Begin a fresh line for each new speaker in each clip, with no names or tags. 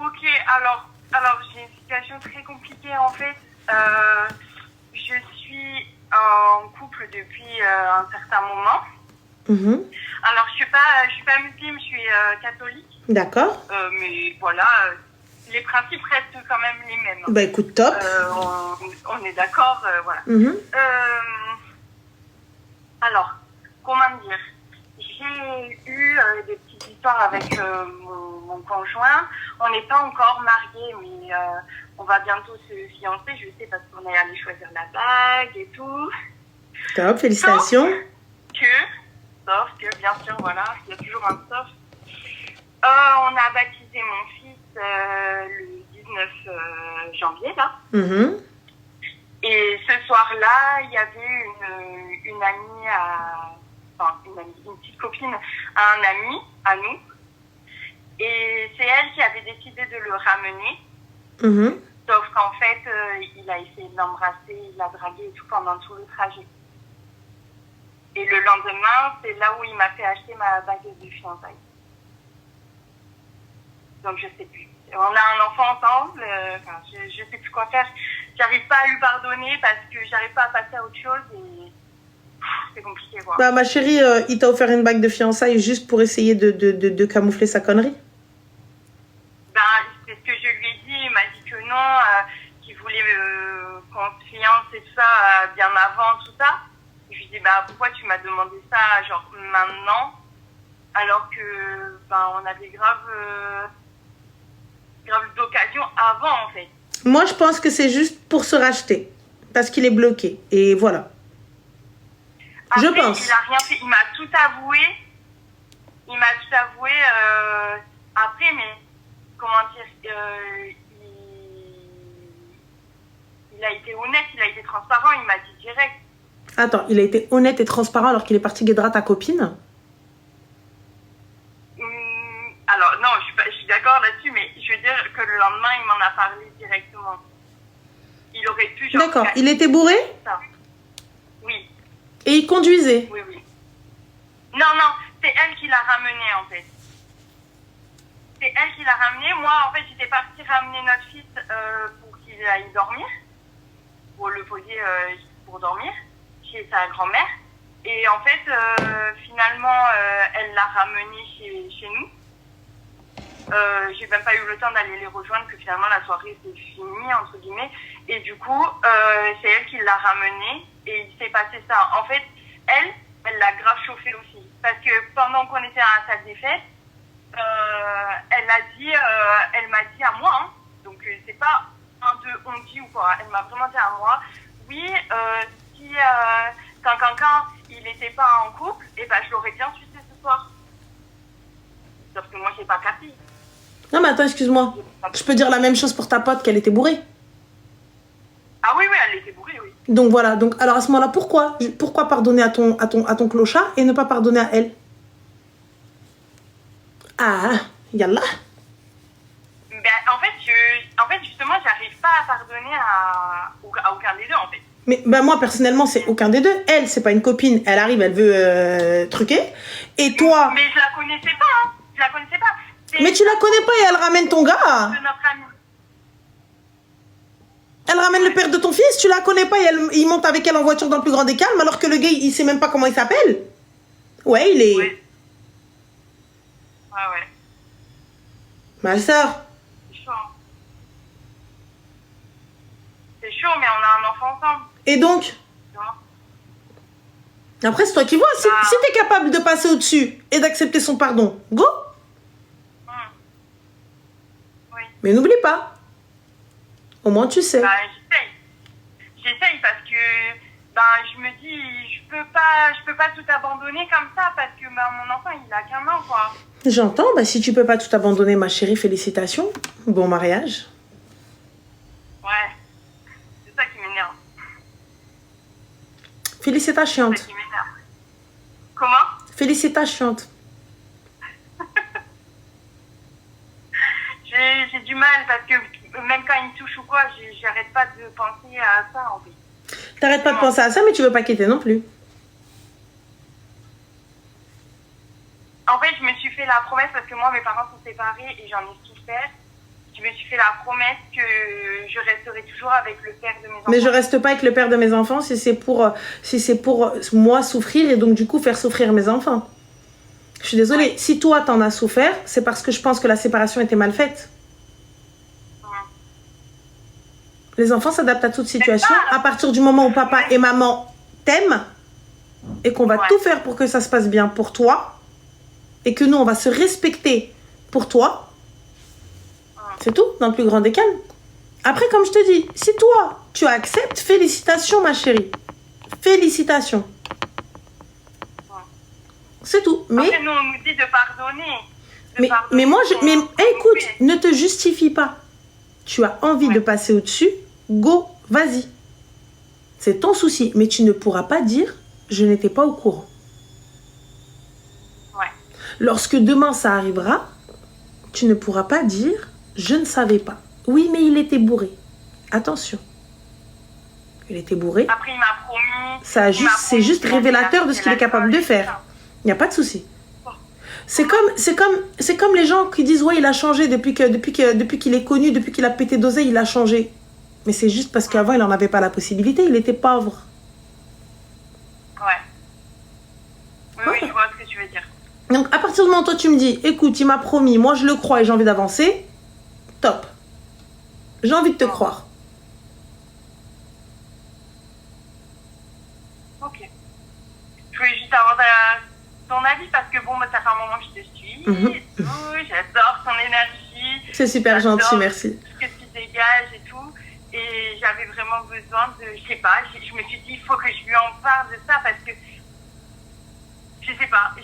Ok, alors j'ai une situation très compliquée en fait. Je suis en couple depuis un certain moment. Alors je suis pas musulmane, je suis catholique.
D'accord.
Mais voilà, les principes restent quand même les mêmes.
Bah écoute, top.
On est d'accord, voilà. Alors, comment dire, j'ai eu des petites histoires avec mon conjoint. On n'est pas encore mariés, mais on va bientôt se fiancer, je sais, parce qu'on est allé choisir la bague et tout.
Top, félicitations.
Sauf que, bien sûr, voilà, il y a toujours un sauf. On a baptisé mon fils le 19 janvier, là. Et ce soir-là, il y avait une amie une petite copine à un ami, à nous. Et c'est elle qui avait décidé de le ramener. Sauf qu'en fait, il a essayé de l'embrasser, il l'a dragué et tout pendant tout le trajet. Et le lendemain, c'est là où il m'a fait acheter ma bague de fiançailles. Donc je sais plus. On a un enfant ensemble, je sais plus quoi faire. J'arrive pas à lui pardonner parce que j'arrive pas à passer à autre chose et c'est compliqué quoi.
Bah ma chérie, il t'a offert une bague de fiançailles juste pour essayer de camoufler sa connerie.
Ben c'est ce que je lui ai dit, il m'a dit que non, qu'il voulait qu'on se fiance et tout ça bien avant tout ça. Je lui ai dit bah pourquoi tu m'as demandé ça genre maintenant alors que on avait grave d'occasion avant en fait.
Moi je pense que c'est juste pour se racheter parce qu'il est bloqué et voilà.
Après,
je pense.
Il a rien fait, il m'a tout avoué. Après mais comment dire il a été honnête, il a été transparent, il m'a dit direct.
Attends, il a été honnête et transparent alors qu'il est parti guédra ta copine?
Alors, non, je suis d'accord là-dessus, mais je veux dire que le lendemain, il m'en a parlé directement. Il aurait pu...
D'accord, il était bourré?
Oui.
Et il conduisait?
Oui. Non, c'est elle qui l'a ramené, en fait. C'est elle qui l'a ramené. Moi, en fait, j'étais partie ramener notre fils pour qu'il aille dormir, pour le poser pour dormir, chez sa grand-mère. Et en fait, finalement, elle l'a ramené chez nous. J'ai même pas eu le temps d'aller les rejoindre, que finalement la soirée s'est finie, entre guillemets. Et du coup, c'est elle qui l'a ramené et il s'est passé ça. En fait, elle l'a grave chauffé aussi. Parce que pendant qu'on était à la salle des fêtes, elle m'a dit à moi, hein, donc c'est pas un de on dit ou quoi, elle m'a vraiment dit à moi, oui, si quand il n'était pas en couple, et je l'aurais bien sucé ce soir. Sauf que moi j'ai pas capté.
Non mais attends, excuse-moi. Je peux dire la même chose pour ta pote, qu'elle était bourrée.
Ah oui, elle était bourrée, oui.
Donc voilà, donc alors à ce moment-là, pourquoi pardonner à ton clochard et ne pas pardonner à elle? Ah, yallah.
En fait, justement, j'arrive pas à pardonner à aucun des deux, en fait.
Mais moi, personnellement, c'est aucun des deux. Elle, c'est pas une copine. Elle arrive, elle veut truquer. Et toi...
Mais je la connaissais pas, hein. Je la connaissais pas.
Mais tu la connais pas et elle ramène ton gars.
De notre ami.
Elle ramène le père de ton fils, tu la connais pas et il monte avec elle en voiture dans le plus grand des calmes alors que le gars, il sait même pas comment il s'appelle. Ouais, il est...
Ouais.
Ma soeur.
C'est chaud. C'est chaud, mais on a un enfant ensemble.
Et donc? Après, c'est toi qui vois. Si t'es capable de passer au-dessus et d'accepter son pardon, go.
Oui.
Mais n'oublie pas. Au moins, tu sais.
J'essaye parce que je me dis, je peux pas tout abandonner comme ça parce que mon enfant, il a qu'un an, quoi.
J'entends. Si tu peux pas tout abandonner, ma chérie, félicitations. Bon mariage.
Ouais. C'est ça qui m'énerve.
Félicitations.
C'est ça qui m'énerve. Comment?
Félicitations.
J'ai du mal parce que même quand il me touche ou quoi, j'arrête pas de penser à ça en fait.
T'arrêtes pas de penser à ça, mais tu veux pas quitter non plus.
En fait, je me suis fait la promesse parce que moi, mes parents sont séparés et j'en ai souffert. Je fait la promesse que je resterai toujours avec le père de mes enfants.
Mais je reste pas avec le père de mes enfants si c'est pour moi souffrir et donc du coup faire souffrir mes enfants. Je suis désolée.
Ouais.
Si toi t'en as souffert, c'est parce que je pense que la séparation était mal faite. Les enfants s'adaptent à toute situation. À partir du moment où papa et maman t'aiment et qu'on va tout faire pour que ça se passe bien pour toi et que nous on va se respecter pour toi, c'est tout, dans le plus grand des calmes. Après, comme je te dis, si toi tu acceptes, félicitations ma chérie. Félicitations. C'est tout. Mais
après, nous on nous dit de pardonner.
mais moi écoute, ne te justifie pas. Tu as envie de passer au-dessus, go, vas-y. C'est ton souci, mais tu ne pourras pas dire je n'étais pas au courant.
Ouais.
Lorsque demain ça arrivera, tu ne pourras pas dire je ne savais pas. Oui, mais il était bourré. Attention. Il était bourré.
Après, il m'a promis.
C'est juste révélateur de ce qu'il est capable de faire. Il n'y a pas de souci. C'est comme les gens qui disent ouais, il a changé depuis qu'il est connu, depuis qu'il a pété d'oseille, il a changé. Mais c'est juste parce qu'avant, il n'en avait pas la possibilité, il était pauvre.
Ouais. Oui, je vois ce que tu veux dire.
Donc, à partir du moment où toi, tu me dis, écoute, il m'a promis, moi, je le crois et j'ai envie d'avancer, top. J'ai envie de te croire.
Ok. Je voulais juste avoir ton avis parce que bon, ça fait un moment que je te suis et tout. J'adore ton énergie.
C'est super gentil, merci.
Tout ce que tu dégages et tout. Et j'avais vraiment besoin de, je sais pas, je me suis dit, il faut que je lui en parle de ça parce que, je sais pas,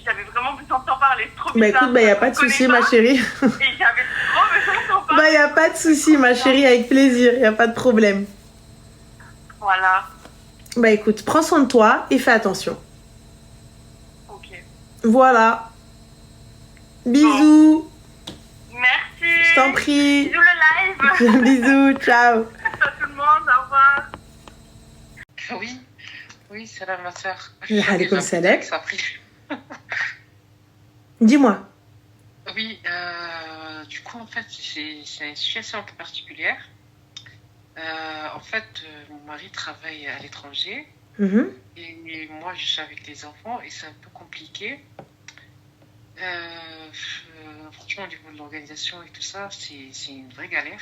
j'avais vraiment besoin de t'en parler. Trop
bah écoute, il n'y a pas de souci, ma chérie.
Et j'avais trop besoin de t'en parler.
Il n'y a pas de souci, ma chérie, avec plaisir, il n'y a pas de problème.
Voilà.
Bah écoute, prends soin de toi et fais attention.
Ok.
Voilà. Bisous.
Merci.
Je t'en prie.
Bisous le live.
Bisous, ciao.
À tout le monde, au revoir.
Oui, salam ma soeur.
Alaykoum salam. Dis-moi.
Oui, du coup, en fait, c'est une situation un peu particulière. En fait, mon mari travaille à l'étranger et moi, je suis avec les enfants et c'est un peu compliqué. Franchement, au niveau de l'organisation et tout ça, c'est une vraie galère.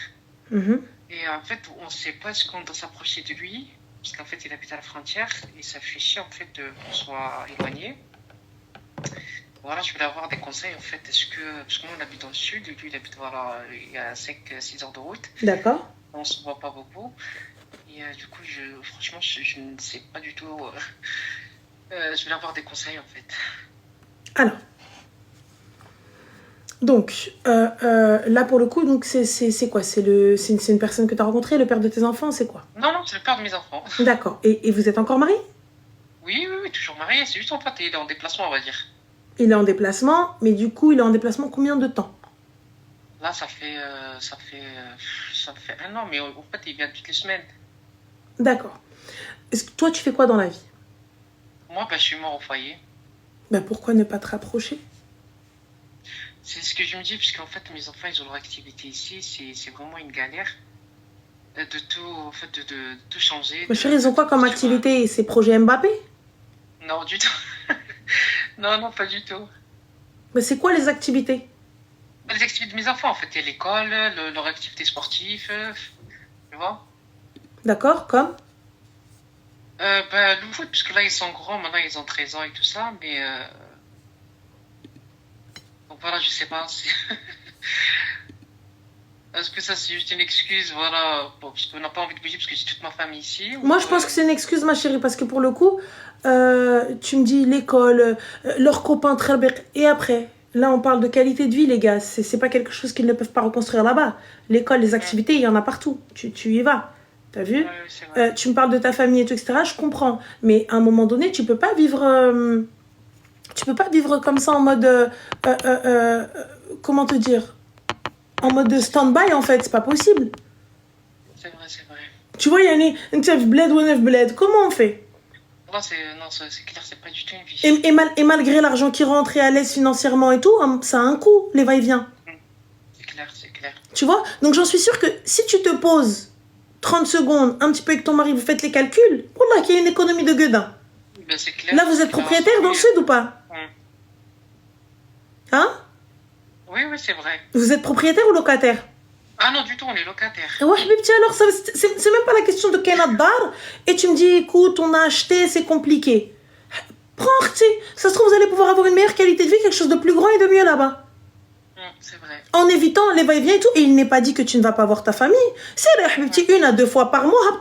Et en fait, on ne sait pas ce qu'on doit s'approcher de lui, parce qu'en fait, il habite à la frontière et ça fait chier en fait qu'on soit éloigné. Voilà, je voulais avoir des conseils en fait. Parce que moi, on habite dans le sud, lui, il habite il y a 5-6 heures de route.
D'accord.
On ne se voit pas beaucoup. Et du coup, franchement, je ne sais pas du tout. Je voulais avoir des conseils en fait.
Alors. Donc, là pour le coup, donc c'est quoi? C'est une personne que tu as rencontrée, le père de tes enfants, c'est quoi?
Non, c'est le père de mes enfants.
D'accord. Et vous êtes encore mariés?
Oui, toujours mariés. C'est juste en fait, il est en déplacement, on va dire.
Il est en déplacement, mais du coup, il est en déplacement combien de temps?
Là, ça fait 1 an, mais en fait, il vient toutes les semaines.
D'accord. Toi, tu fais quoi dans la vie?
Moi, je suis mort au foyer.
Pourquoi ne pas te rapprocher?
C'est ce que je me dis, parce qu'en fait, mes enfants, ils ont leur activité ici. C'est vraiment une galère de tout changer.
Ma chérie, ils ont quoi comme activité? C'est projet Mbappé?
Non, du tout. Non, pas du tout.
Mais c'est quoi les activités?
Les activités de mes enfants, en fait, il y a l'école, leur activité sportive, tu vois.
D'accord, comme
le foot, parce que là, ils sont grands, maintenant, ils ont 13 ans et tout ça, mais... Donc voilà, je sais pas. Est-ce que ça, c'est juste une excuse, voilà, parce qu'on n'a pas envie de bouger, parce que j'ai toute ma famille ici
Moi, je pense que c'est une excuse, ma chérie, parce que pour le coup, tu me dis l'école, leurs copains, très bien. Et après, là, on parle de qualité de vie, les gars. C'est pas quelque chose qu'ils ne peuvent pas reconstruire là-bas. L'école, les activités, il y en a partout. Tu y vas. T'as vu? Tu me parles de ta famille et tout, etc. Je comprends. Mais à un moment donné, tu peux pas vivre... tu peux pas vivre comme ça en mode... comment te dire? En mode de stand-by, en fait. C'est pas possible.
C'est vrai.
Tu vois, il y a une chef bled ou neuf bled. Comment on fait?
Non, c'est clair, c'est pas du tout une vie.
Et malgré l'argent qui rentre et à l'aise financièrement et tout, ça a un coût, les va-et-vient.
clair, c'est clair.
Tu vois? Donc j'en suis sûre que si tu te poses 30 secondes, un petit peu avec ton mari, vous faites les calculs, wallah, qu'il y a une économie de gueudin.
Ben, c'est clair.
Là, vous êtes propriétaire dans le sud ou pas? Hein?
Oui, c'est vrai.
Vous êtes propriétaire ou locataire?
Ah non, du tout, on est locataire.
Ouais, Habibti, alors c'est même pas la question de Kenadar. Et tu me dis, écoute, on a acheté, c'est compliqué. Prends, ça se trouve, vous allez pouvoir avoir une meilleure qualité de vie, quelque chose de plus grand et de mieux là-bas.
C'est vrai.
En évitant les va-et-vient et tout. Et il n'est pas dit que tu ne vas pas voir ta famille. C'est vrai, Habibti, 1 à 2 fois par mois,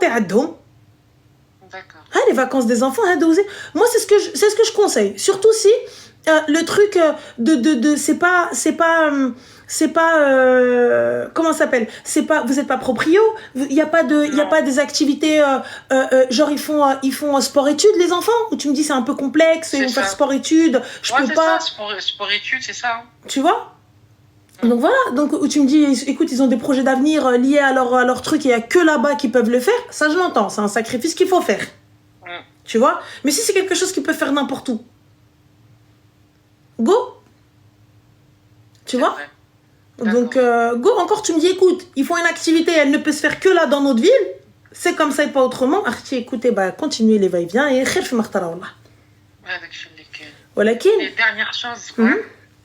D'accord.
les vacances des enfants, moi, c'est ce que je conseille. Surtout si le truc c'est pas comment ça s'appelle, c'est pas, vous êtes pas proprio, il y a pas des activités genre ils font sport études les enfants, ou tu me dis c'est un peu complexe, ils vont faire sport études, je peux pas
sport études, c'est ça,
tu vois. Donc voilà, donc où tu me dis écoute, ils ont des projets d'avenir liés à leur truc, et il y a que là-bas qu'ils peuvent le faire, ça je l'entends, c'est un sacrifice qu'il faut faire. Tu vois, mais si c'est quelque chose qu'ils peuvent faire n'importe où, go, tu vois. Donc, go, encore tu me dis, écoute, ils font une activité, elle ne peut se faire que là dans notre ville, c'est comme ça et pas autrement. Arti, écoutez, continuez les va-et-vient et khir fi mahtara wallah.
Avec les dernières choses.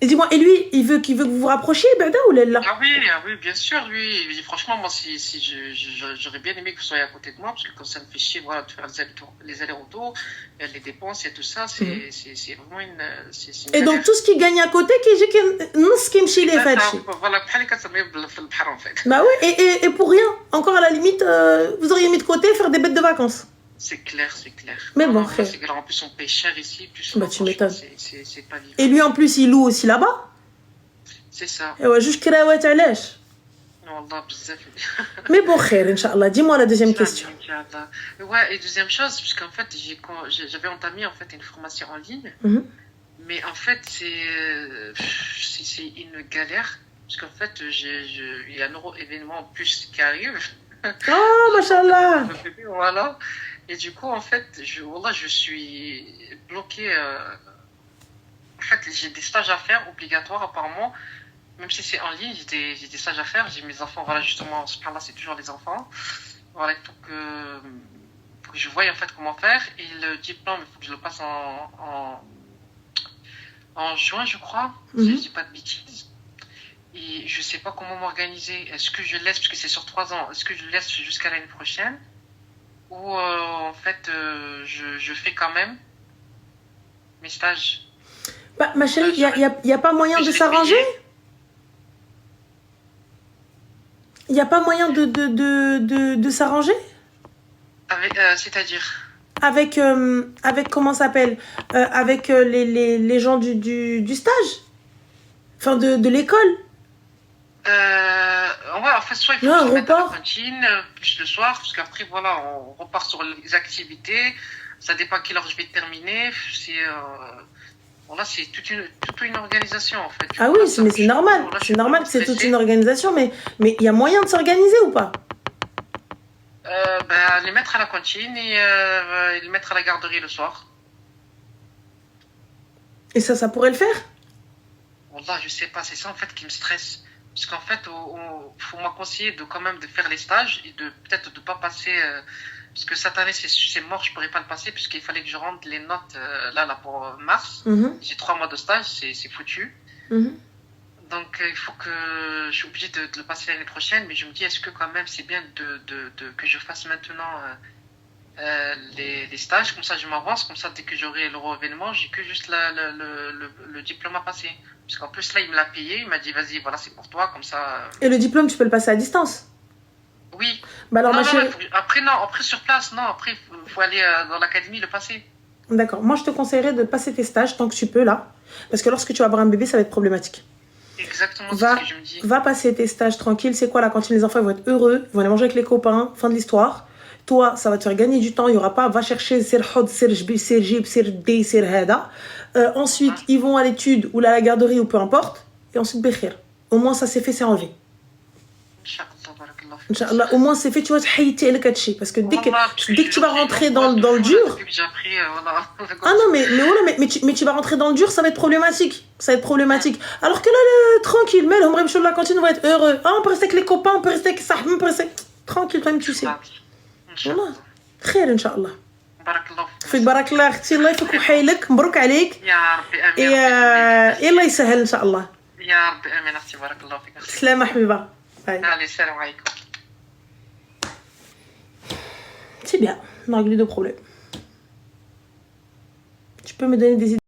Et dis-moi, et lui, il veut que vous vous rapprochiez, Bada ou là?
Ah oui, bien sûr, lui, franchement, moi, si j'aurais bien aimé que vous soyez à côté de moi, parce que quand ça me fait chier, voilà, de faire les allers-retours, les dépenses et tout ça, c'est vraiment une
et donc, tout ce qui gagne à côté, qui me chie les fêtes.
Voilà, en fait.
Bah oui, et pour rien, encore à la limite, vous auriez mis de côté faire des bêtes de vacances.
C'est clair.
Mais bon,
c'est clair. En plus, on paye cher ici.
Tu m'étonnes.
C'est pas vivant.
Et lui, en plus, il loue aussi là-bas.
C'est ça.
Et ouais, juste krawat alash. Mais bon, khair, Inch'Allah. Dis-moi la deuxième question.
Ouais, et deuxième chose, puisqu'en fait, j'avais entamé en fait une formation en ligne. Mais en fait, c'est une galère. Parce qu'en fait, il y a un autre événement en plus qui arrive.
Oh, mashallah.
Voilà. Et du coup, en fait, je suis bloquée. En fait, j'ai des stages à faire obligatoires apparemment. Même si c'est en ligne, j'ai des stages à faire. J'ai mes enfants, voilà, justement, ce plan-là, c'est toujours les enfants. Voilà, il faut que je voie en fait comment faire. Et le diplôme, il faut que je le passe en juin, je crois. Si je dis pas de bêtises. Et je sais pas comment m'organiser. Est-ce que je laisse, parce que c'est sur 3 ans, est-ce que je laisse jusqu'à l'année prochaine? Ou en fait, je fais quand même mes stages?
Ma chérie, il y a pas moyen de s'arranger? Il n'y a pas moyen de s'arranger?
C'est-à-dire?
Avec comment ça s'appelle? Avec les gens du stage? Enfin, de l'école?
Ouais, en fait, soit il faut se mettre à la cantine, plus le soir, parce qu'après, voilà, on repart sur les activités. Ça dépend à quelle heure je vais terminer. Voilà, c'est toute une organisation, en fait.
Ah oui, mais c'est normal. C'est normal que c'est toute une organisation, mais il y a moyen de s'organiser ou pas?
Les mettre à la cantine et les mettre à la garderie le soir.
Et ça pourrait le faire?
Wallah, je sais pas, c'est ça en fait qui me stresse. Parce qu'en fait, faut m'a conseillé de quand même de faire les stages et peut-être de pas passer. Parce que cette année, c'est mort, je pourrais pas le passer, puisqu'il fallait que je rentre les notes là pour mars. J'ai 3 mois de stage, c'est foutu. Donc, il faut que je suis obligée de le passer l'année prochaine, mais je me dis, est-ce que quand même c'est bien que je fasse maintenant les stages, comme ça je m'avance, comme ça dès que j'aurai l'euro-événement, j'ai que juste le diplôme à passer. Parce qu'en plus là, il me l'a payé, il m'a dit, vas-y, voilà, c'est pour toi, comme ça.
Et le diplôme, tu peux le passer à distance?
Oui.
Bah alors,
après sur place, non, après il faut aller dans l'académie le passer.
D'accord, moi je te conseillerais de passer tes stages tant que tu peux là, parce que lorsque tu vas avoir un bébé, ça va être problématique.
Exactement, c'est ce que je me dis.
Va passer tes stages tranquille, c'est quoi la cantine, les enfants ils vont être heureux, ils vont aller manger avec les copains, fin de l'histoire. Toi, ça va te faire gagner du temps, il n'y aura pas, va chercher Sirhod, Sirjib, Sirdi, Sirhada. Ensuite, ils vont à l'étude ou à la garderie ou peu importe, et ensuite Bekhir. Au moins ça c'est fait, c'est enlevé. Inch'Allah, au moins c'est fait, tu vois, parce que dès que tu vas rentrer dans le dur. Ah non, mais tu vas rentrer dans le dur, ça va être problématique. Ça va être problématique. Alors que là, tranquille, mais on va la cantine, on va être heureux. Ah, on peut rester avec les copains, on peut rester avec ça, on peut rester... Tranquille, toi-même, tu sais. Voilà. خير إن شاء الله.
بارك الله
فيك بارك الله اختي الله يفك وحيلك مبروك عليك.
يا ربي امين.
الله يسهل ان شاء الله.
يا ربي امين اختي بارك الله فيك.
سلامة حبيبة.
Allez, السلام عليكم.
C'est bien, on a réglé deux problèmes. Tu peux me donner des idées?